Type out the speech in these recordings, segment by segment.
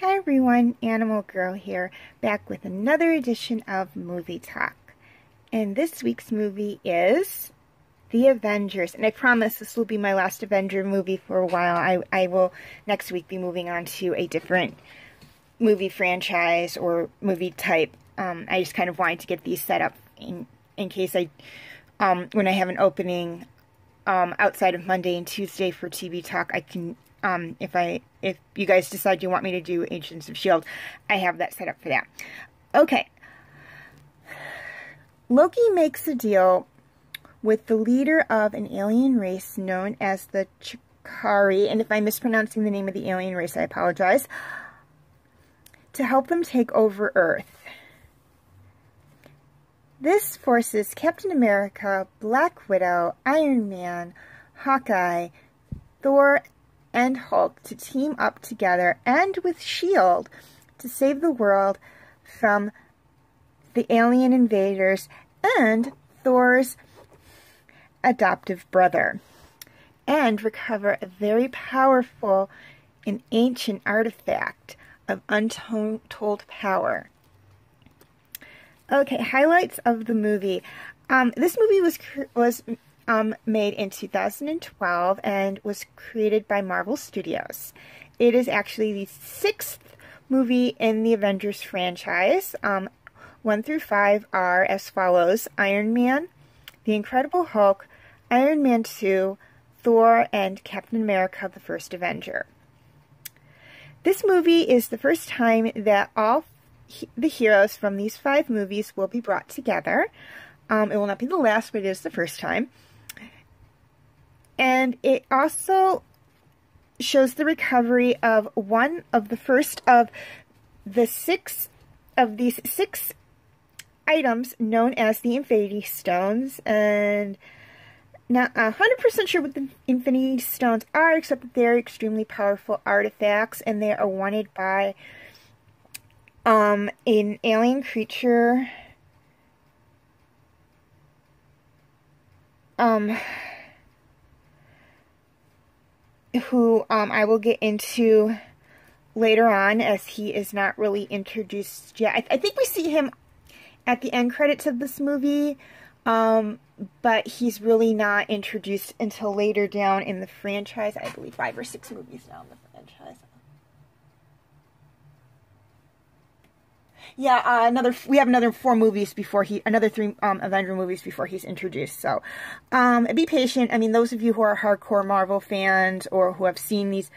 Hi everyone, Animal Girl here, back with another edition of Movie Talk. And this week's movie is The Avengers. And I promise this will be my last Avenger movie for a while. I will next week be moving on to a different movie franchise or movie type. I just kind of wanted to get these set up in case when I have an opening outside of Monday and Tuesday for TV Talk, I can... if you guys decide you want me to do Agents of S.H.I.E.L.D., I have that set up for that. Okay. Loki makes a deal with the leader of an alien race known as the Chitauri, and if I'm mispronouncing the name of the alien race, I apologize, to help them take over Earth. This forces Captain America, Black Widow, Iron Man, Hawkeye, Thor, and Hulk to team up together and with S.H.I.E.L.D. to save the world from the alien invaders and Thor's adoptive brother, and recover a very powerful and ancient artifact of untold power. Okay, highlights of the movie. This movie was made in 2012 and was created by Marvel Studios. It is actually the 6th movie in the Avengers franchise. 1 through 5 are as follows: Iron Man, The Incredible Hulk, Iron Man 2, Thor, and Captain America, the First Avenger. This movie is the first time that all the heroes from these 5 movies will be brought together. It will not be the last, but it is the first time. And it also shows the recovery of one of the first of the 6 of these 6 items known as the Infinity Stones. And not 100% sure what the Infinity Stones are, except that they're extremely powerful artifacts, and they are wanted by an alien creature. Who I will get into later on, as he is not really introduced yet. I think we see him at the end credits of this movie, but he's really not introduced until later down in the franchise. I believe 5 or 6 movies down the franchise. Yeah, we have another 4 movies before another 3 Avenger movies before he's introduced. So, be patient. I mean, those of you who are hardcore Marvel fans or who have seen these,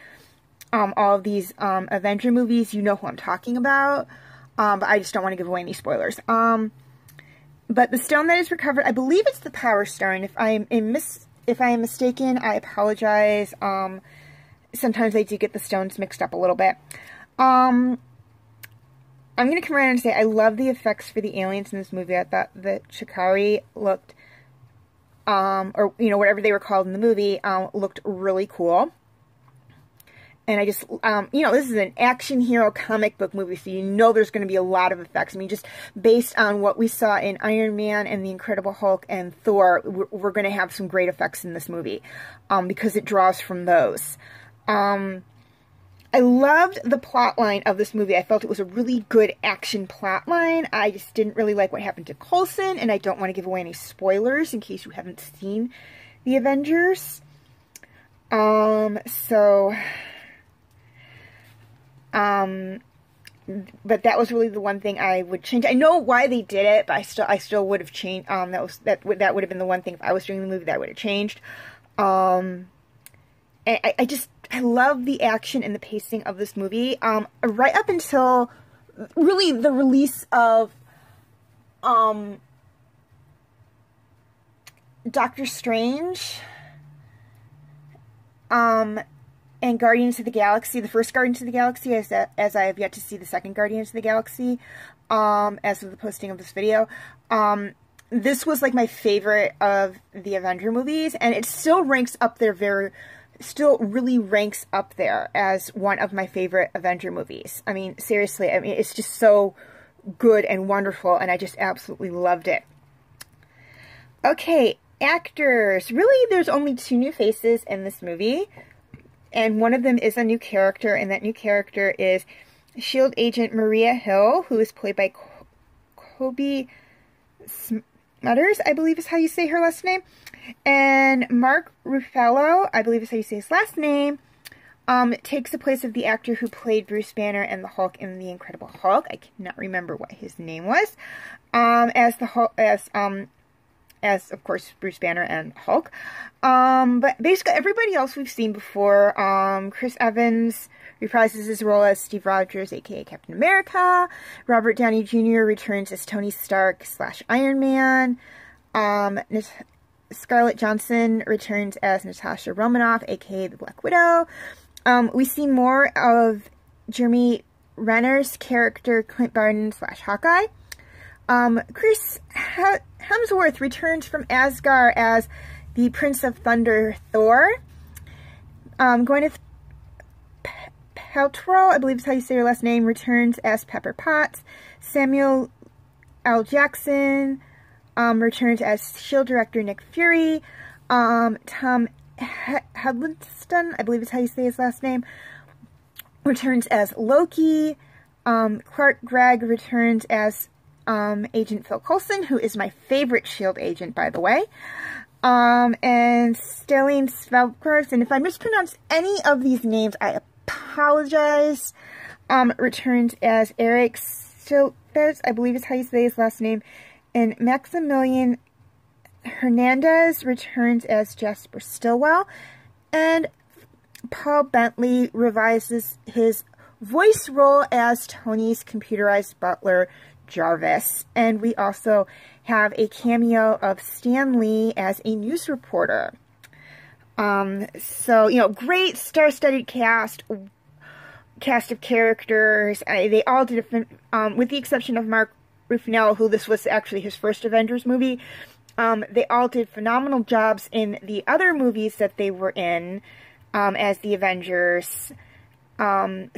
all of these Avenger movies, you know who I'm talking about. But I just don't want to give away any spoilers. But the stone that is recovered, I believe it's the Power Stone. If I am mistaken, I apologize. Sometimes I do get the stones mixed up a little bit. I'm going to come around and say I love the effects for the aliens in this movie. I thought the Chitauri looked, or, you know, whatever they were called in the movie, looked really cool. And I just, you know, this is an action hero comic book movie, so you know there's going to be a lot of effects. I mean, just based on what we saw in Iron Man and The Incredible Hulk and Thor, we're going to have some great effects in this movie, because it draws from those. I loved the plot line of this movie. I felt it was a really good action plot line. I just didn't really like what happened to Coulson, and I don't want to give away any spoilers in case you haven't seen The Avengers. But that was really the one thing I would change. I know why they did it, but I still would have changed. That would have been the one thing if I was doing the movie that I would have changed. And I love the action and the pacing of this movie. Right up until really the release of Doctor Strange and Guardians of the Galaxy, the first Guardians of the Galaxy, as I have yet to see the second Guardians of the Galaxy, as of the posting of this video. This was like my favorite of the Avenger movies, and it still ranks up there still really ranks up there as one of my favorite Avenger movies. I mean, seriously, I mean, it's just so good and wonderful, and I just absolutely loved it. Okay, actors. Really, there's only 2 new faces in this movie, and one of them is a new character, and that new character is S.H.I.E.L.D. agent Maria Hill, who is played by Kobe Smulders, I believe is how you say her last name. And Mark Ruffalo, I believe is how you say his last name, takes the place of the actor who played Bruce Banner and the Hulk in The Incredible Hulk. I cannot remember what his name was. As of course Bruce Banner and Hulk. But basically everybody else we've seen before. Chris Evans reprises his role as Steve Rogers, aka Captain America. Robert Downey Jr. returns as Tony Stark / Iron Man. Scarlett Johansson returns as Natasha Romanoff, aka the Black Widow. We see more of Jeremy Renner's character Clint Barton / Hawkeye. Chris Hemsworth returns from Asgard as the Prince of Thunder Thor. Gwyneth Paltrow, I believe is how you say her last name, returns as Pepper Potts. Samuel L. Jackson returns as S.H.I.E.L.D. director Nick Fury. Tom Hiddleston, I believe is how you say his last name, returns as Loki. Clark Gregg returns as Agent Phil Coulson, who is my favorite S.H.I.E.L.D. agent, by the way. And Stellan Skarsgård, and if I mispronounce any of these names, I apologize, returns as Eric Silvers, I believe is how you say his last name. And Maximilian Hernandez returns as Jasper Stillwell. And Paul Bentley revises his voice role as Tony's computerized butler, Jarvis. And we also have a cameo of Stan Lee as a news reporter. So, you know, great star-studded cast of characters. They all did, with the exception of Mark Ruffalo, who this was actually his first Avengers movie. They all did phenomenal jobs in the other movies that they were in, as the Avengers. As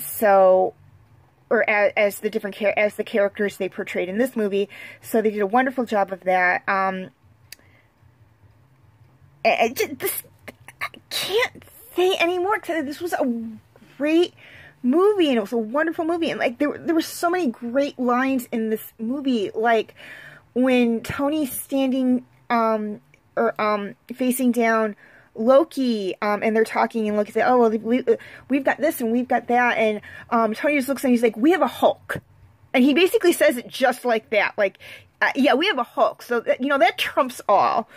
the characters they portrayed in this movie. So they did a wonderful job of that. I can't say anymore, because this was a great movie, and it was a wonderful movie, and like there were so many great lines in this movie, like when Tony's standing facing down Loki, and they're talking, and Loki said, "Oh well, we've got this and we've got that," and Tony just looks and he's like, "We have a Hulk," and he basically says it just like that, like, "Yeah, we have a Hulk," so that, you know, that trumps all.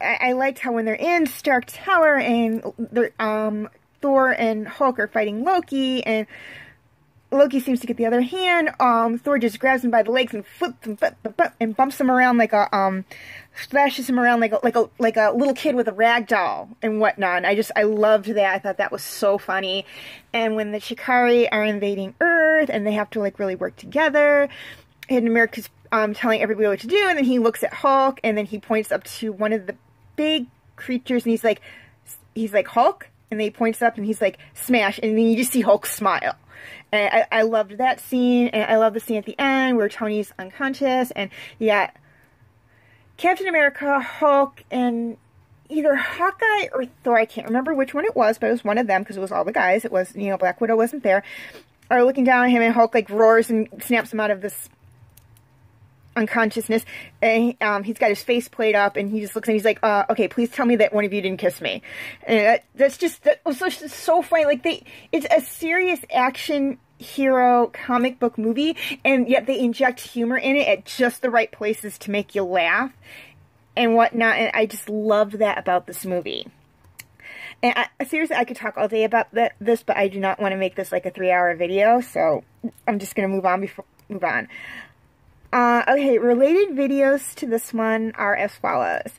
I liked how when they're in Stark Tower and Thor and Hulk are fighting Loki, and Loki seems to get the other hand. Thor just grabs him by the legs and flips him and bumps him around like a splashes him around like a little kid with a rag doll and whatnot. And I loved that. I thought that was so funny. And when the Chitauri are invading Earth and they have to like really work together, and America's telling everybody what to do, and then he looks at Hulk, and then he points up to one of the big creatures, and he's like Hulk, and then he points up and he's like smash, and then you just see Hulk smile. And I loved that scene, and I love the scene at the end where Tony's unconscious, and yeah, Captain America, Hulk, and either Hawkeye or Thor, I can't remember which one it was, but it was one of them, because it was all the guys, it was, you know, Black Widow wasn't there, are looking down at him, and Hulk like roars and snaps him out of this unconsciousness, and he's got his face plate up, and he just looks and he's like, okay, please tell me that one of you didn't kiss me. And that was just so funny. Like, it's a serious action hero comic book movie, and yet they inject humor in it at just the right places to make you laugh and whatnot, and I just loved that about this movie. And seriously, I could talk all day about this, but I do not want to make this like a 3-hour video, so I'm just going to move on. Okay, related videos to this one are as follows.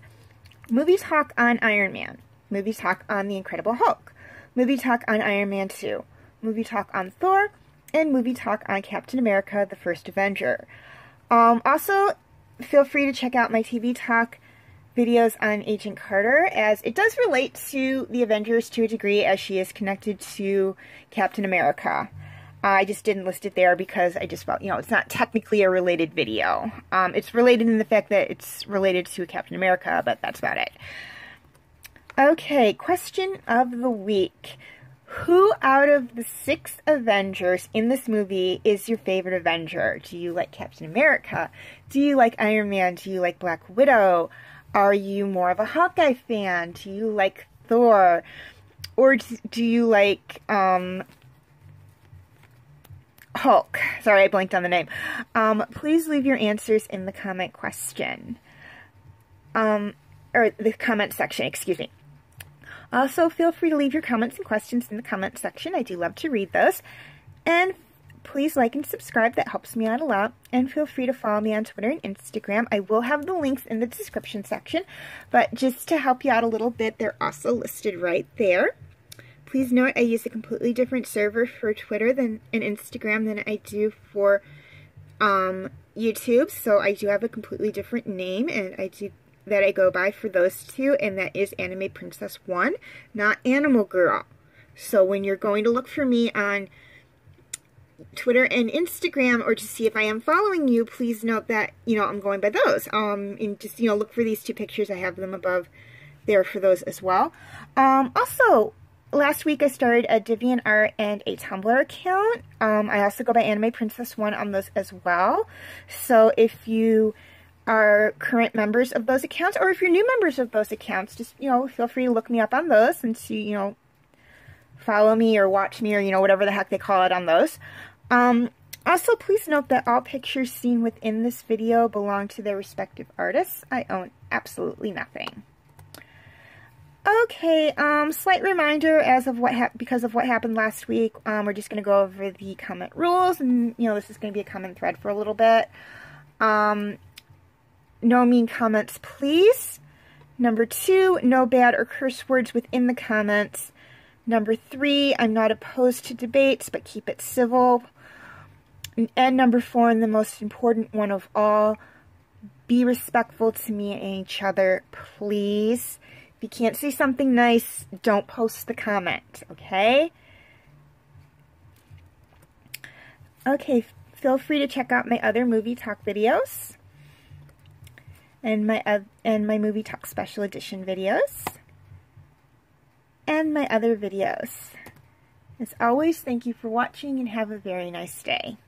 Movie talk on Iron Man. Movie talk on The Incredible Hulk. Movie talk on Iron Man 2. Movie talk on Thor. And movie talk on Captain America, the First Avenger. Also, feel free to check out my TV talk videos on Agent Carter, as it does relate to the Avengers to a degree, as she is connected to Captain America. I just didn't list it there because I just felt, you know, it's not technically a related video. It's related in the fact that it's related to Captain America, but that's about it. Okay, question of the week. Who out of the 6 Avengers in this movie is your favorite Avenger? Do you like Captain America? Do you like Iron Man? Do you like Black Widow? Are you more of a Hawkeye fan? Do you like Thor? Or do you like, Hulk? Sorry, I blanked on the name. Please leave your answers in the comment question. Or the comment section, excuse me. Also, feel free to leave your comments and questions in the comment section. I do love to read those. And please like and subscribe. That helps me out a lot. And feel free to follow me on Twitter and Instagram. I will have the links in the description section. But just to help you out a little bit, they're also listed right there. Please note I use a completely different server for Twitter and Instagram than I do for YouTube. So I do have a completely different name, and that I go by for those two, and that is Anime Princess 1, not Animal Girl. So when you're going to look for me on Twitter and Instagram, or to see if I am following you, please note that, I'm going by those. And just, look for these 2 pictures. I have them above there for those as well. Also, last week I started a DeviantArt and a Tumblr account. I also go by Anime Princess 1 on those as well. So if you are current members of those accounts, or if you're new members of those accounts, just, feel free to look me up on those and see, follow me or watch me or, whatever the heck they call it on those. Also, please note that all pictures seen within this video belong to their respective artists. I own absolutely nothing. Okay, slight reminder because of what happened last week, we're just going to go over the comment rules, and, this is going to be a comment thread for a little bit. No mean comments, please. Number 2, no bad or curse words within the comments. Number 3, I'm not opposed to debates, but keep it civil. And number 4, and the most important one of all, be respectful to me and each other, please. If you can't say something nice, don't post the comment, okay? Okay, feel free to check out my other movie talk videos. And my movie talk special edition videos, and my other videos. As always, thank you for watching and have a very nice day.